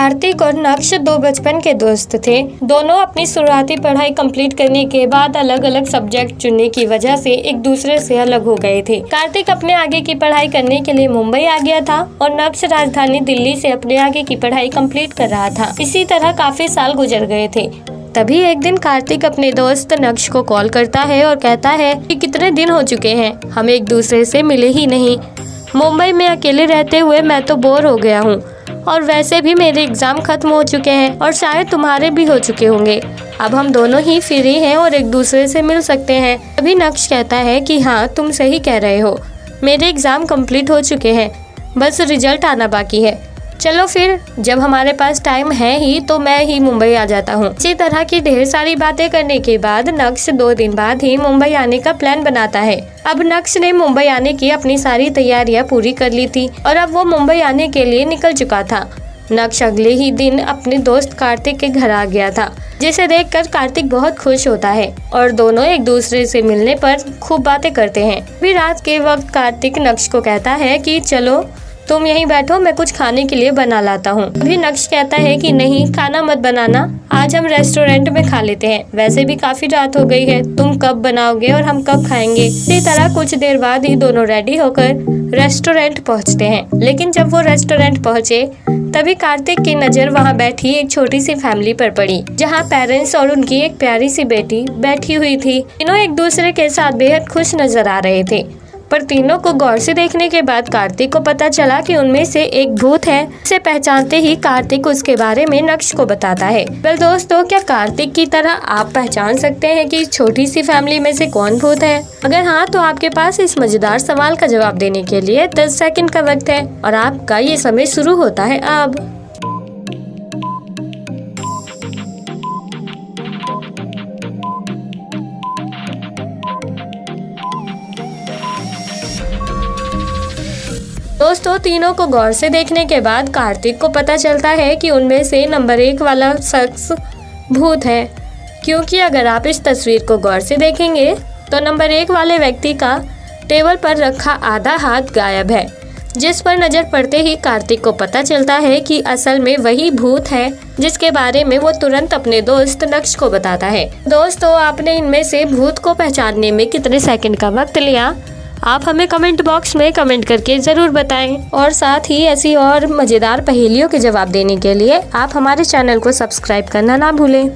कार्तिक और नक्श दो बचपन के दोस्त थे। दोनों अपनी शुरुआती पढ़ाई कंप्लीट करने के बाद अलग अलग सब्जेक्ट चुनने की वजह से एक दूसरे से अलग हो गए थे। कार्तिक अपने आगे की पढ़ाई करने के लिए मुंबई आ गया था और नक्श राजधानी दिल्ली से अपने आगे की पढ़ाई कंप्लीट कर रहा था। इसी तरह काफी साल गुजर गए थे। तभी एक दिन कार्तिक अपने दोस्त नक्श को कॉल करता है और कहता है कि कितने दिन हो चुके हैं, हम एक दूसरे से मिले ही नहीं। मुंबई में अकेले रहते हुए मैं तो बोर हो गया हूँ और वैसे भी मेरे एग्जाम खत्म हो चुके हैं और शायद तुम्हारे भी हो चुके होंगे। अब हम दोनों ही फ्री हैं और एक दूसरे से मिल सकते हैं। तभी नक्श कहता है कि हाँ, तुम सही कह रहे हो, मेरे एग्जाम कंप्लीट हो चुके हैं, बस रिजल्ट आना बाकी है। चलो फिर, जब हमारे पास टाइम है ही तो मैं ही मुंबई आ जाता हूँ। इसी तरह की ढेर सारी बातें करने के बाद नक्श 2 दिन बाद ही मुंबई आने का प्लान बनाता है। अब नक्श ने मुंबई आने की अपनी सारी तैयारियां पूरी कर ली थी और अब वो मुंबई आने के लिए निकल चुका था। नक्श अगले ही दिन अपने दोस्त कार्तिक के घर आ गया था, जिसे देखकर कार्तिक बहुत खुश होता है और दोनों एक दूसरे से मिलने पर खूब बातें करते हैं। फिर रात के वक्त कार्तिक नक्श को कहता है कि चलो तुम यहीं बैठो, मैं कुछ खाने के लिए बना लाता हूँ। भी नक्श कहता है कि नहीं, खाना मत बनाना, आज हम रेस्टोरेंट में खा लेते हैं, वैसे भी काफी रात हो गई है, तुम कब बनाओगे और हम कब खाएंगे। इसी तरह कुछ देर बाद ही दोनों रेडी होकर रेस्टोरेंट पहुँचते हैं। लेकिन जब वो रेस्टोरेंट पहुँचे तभी कार्तिक की नज़र वहाँ बैठी एक छोटी सी फैमिली पर पड़ी, जहाँ पेरेंट्स और उनकी एक प्यारी सी बेटी बैठी हुई थी। तीनों एक दूसरे के साथ बेहद खुश नजर आ रहे थे, पर तीनों को गौर से देखने के बाद कार्तिक को पता चला कि उनमें से एक भूत है। उसे पहचानते ही कार्तिक उसके बारे में नक्श को बताता है। वेल दोस्तों, क्या कार्तिक की तरह आप पहचान सकते हैं कि छोटी सी फैमिली में से कौन भूत है? अगर हाँ, तो आपके पास इस मजेदार सवाल का जवाब देने के लिए 10 सेकंड का वक्त है और आपका ये समय शुरू होता है अब। दोस्तों, तीनों को गौर से देखने के बाद कार्तिक को पता चलता है कि उनमें से नंबर 1 वाला शख्स भूत है, क्योंकि अगर आप इस तस्वीर को गौर से देखेंगे तो नंबर 1 वाले व्यक्ति का टेबल पर रखा आधा हाथ गायब है, जिस पर नजर पड़ते ही कार्तिक को पता चलता है कि असल में वही भूत है, जिसके बारे में वो तुरंत अपने दोस्त नक्श को बताता है। दोस्तों, आपने इनमें से भूत को पहचानने में कितने सेकंड का वक्त लिया? आप हमें कमेंट बॉक्स में कमेंट करके ज़रूर बताएं और साथ ही ऐसी और मज़ेदार पहेलियों के जवाब देने के लिए आप हमारे चैनल को सब्सक्राइब करना ना भूलें।